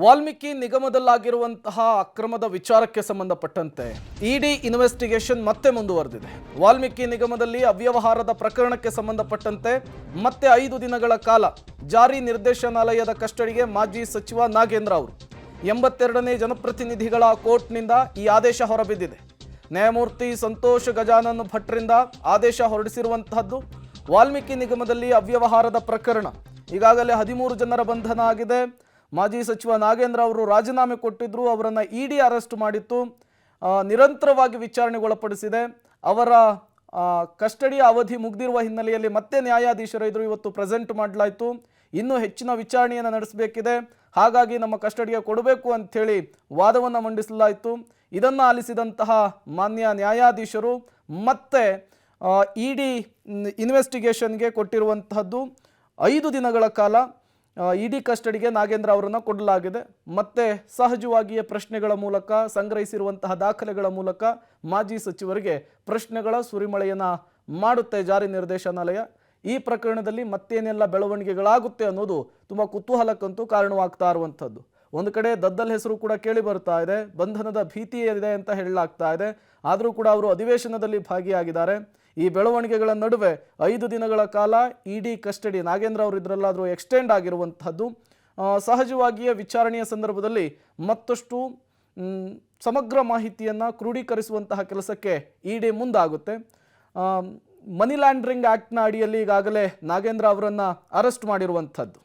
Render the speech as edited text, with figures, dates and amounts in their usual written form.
ವಾಲ್ಮೀಕಿ ನಿಗಮದಲ್ಲಾಗಿರುವಂತಹ ಅಕ್ರಮದ ವಿಚಾರಕ್ಕೆ ಸಂಬಂಧಪಟ್ಟಂತೆ ಇಡಿ ಇನ್ವೆಸ್ಟಿಗೇಷನ್ ಮತ್ತೆ ಮುಂದುವರೆದಿದೆ. ವಾಲ್ಮೀಕಿ ನಿಗಮದಲ್ಲಿ ಅವ್ಯವಹಾರದ ಪ್ರಕರಣಕ್ಕೆ ಸಂಬಂಧಪಟ್ಟಂತೆ ಮತ್ತೆ 5 ದಿನಗಳ ಕಾಲ ಜಾರಿ ನಿರ್ದೇಶನಾಲಯದ ಕಸ್ಟಡಿಗೆ ಮಾಜಿ ಸಚಿವ ನಾಗೇಂದ್ರ ಅವರು 82ನೇ ಜನಪ್ರತಿನಿಧಿಗಳ ಕೋರ್ಟ್ನಿಂದ ಈ ಆದೇಶ ಹೊರಬಿದ್ದಿದೆ. ನ್ಯಾಯಮೂರ್ತಿ ಸಂತೋಷ್ ಗಜಾನನ್ ಭಟ್ರಿಂದ ಆದೇಶ ಹೊರಡಿಸಿರುವಂತಹದ್ದು. ವಾಲ್ಮೀಕಿ ನಿಗಮದಲ್ಲಿ ಅವ್ಯವಹಾರದ ಪ್ರಕರಣ ಈಗಾಗಲೇ 13 ಜನರ ಬಂಧನ ಆಗಿದೆ. ಮಾಜಿ ಸಚಿವ ನಾಗೇಂದ್ರ ಅವರು ರಾಜೀನಾಮೆ ಕೊಟ್ಟಿದ್ರು, ಅವರನ್ನು ಇಡಿ ಅರೆಸ್ಟ್ ಮಾಡಿತ್ತು, ನಿರಂತರವಾಗಿ ವಿಚಾರಣೆಗೊಳಪಡಿಸಿದೆ. ಅವರ ಕಸ್ಟಡಿಯ ಅವಧಿ ಮುಗಿದಿರುವ ಹಿನ್ನೆಲೆಯಲ್ಲಿ ಮತ್ತೆ ನ್ಯಾಯಾಧೀಶರು ಎದುರು ಇವತ್ತು ಪ್ರೆಸೆಂಟ್ ಮಾಡಲಾಯಿತು. ಇನ್ನೂ ಹೆಚ್ಚಿನ ವಿಚಾರಣೆಯನ್ನು ನಡೆಸಬೇಕಿದೆ, ಹಾಗಾಗಿ ನಮ್ಮ ಕಸ್ಟಡಿಗೆ ಕೊಡಬೇಕು ಅಂಥೇಳಿ ವಾದವನ್ನು ಮಂಡಿಸಲಾಯಿತು. ಇದನ್ನು ಆಲಿಸಿದಂತಹ ಮಾನ್ಯ ನ್ಯಾಯಾಧೀಶರು ಮತ್ತೆ ಇಡಿ ಇನ್ವೆಸ್ಟಿಗೇಷನ್ಗೆ ಕೊಟ್ಟಿರುವಂತಹದ್ದು 5 ದಿನಗಳ ಕಾಲ ಇಡಿ ಕಸ್ಟಡಿಗೆ ನಾಗೇಂದ್ರ ಅವರನ್ನು ಕೊಡಲಾಗಿದೆ. ಮತ್ತೆ ಸಹಜವಾಗಿಯೇ ಪ್ರಶ್ನೆಗಳ ಮೂಲಕ ಸಂಗ್ರಹಿಸಿರುವಂತಹ ದಾಖಲೆಗಳ ಮೂಲಕ ಮಾಜಿ ಸಚಿವರಿಗೆ ಪ್ರಶ್ನೆಗಳ ಸುರಿಮಳೆಯನ್ನು ಮಾಡುತ್ತೆ ಜಾರಿ ನಿರ್ದೇಶನಾಲಯ. ಈ ಪ್ರಕರಣದಲ್ಲಿ ಮತ್ತೇನೆಲ್ಲ ಬೆಳವಣಿಗೆಗಳಾಗುತ್ತೆ ಅನ್ನೋದು ತುಂಬ ಕುತೂಹಲಕ್ಕಂತೂ ಕಾರಣವಾಗ್ತಾ ಇರುವಂಥದ್ದು. ಒಂದು ಕಡೆ ದದ್ದಲ್ ಹೆಸರು ಕೂಡ ಕೇಳಿ ಬರ್ತಾ ಇದೆ, ಬಂಧನದ ಭೀತಿ ಇದೆ ಅಂತ ಹೇಳಲಾಗ್ತಾ ಇದೆ. ಆದರೂ ಕೂಡ ಅವರು ಅಧಿವೇಶನದಲ್ಲಿ ಭಾಗಿಯಾಗಿದ್ದಾರೆ. ಈ ಬೆಳವಣಿಗೆಗಳ ನಡುವೆ 5 ದಿನಗಳ ಕಾಲ ಇಡಿ ಕಸ್ಟಡಿ ನಾಗೇಂದ್ರ ಅವರು ಇದರಲ್ಲಾದರೂ ಎಕ್ಸ್ಟೆಂಡ್ ಆಗಿರುವಂತಹದ್ದು. ಸಹಜವಾಗಿಯೇ ವಿಚಾರಣೆಯ ಸಂದರ್ಭದಲ್ಲಿ ಮತ್ತಷ್ಟು ಸಮಗ್ರ ಮಾಹಿತಿಯನ್ನು ಕ್ರೋಢೀಕರಿಸುವಂತಹ ಕೆಲಸಕ್ಕೆ ಇಡಿ ಮುಂದಾಗುತ್ತೆ. ಮನಿ ಲ್ಯಾಂಡ್ರಿಂಗ್ ಆ್ಯಕ್ಟ್ನ ಅಡಿಯಲ್ಲಿ ಈಗಾಗಲೇ ನಾಗೇಂದ್ರ ಅವರನ್ನು ಅರೆಸ್ಟ್ ಮಾಡಿರುವಂಥದ್ದು.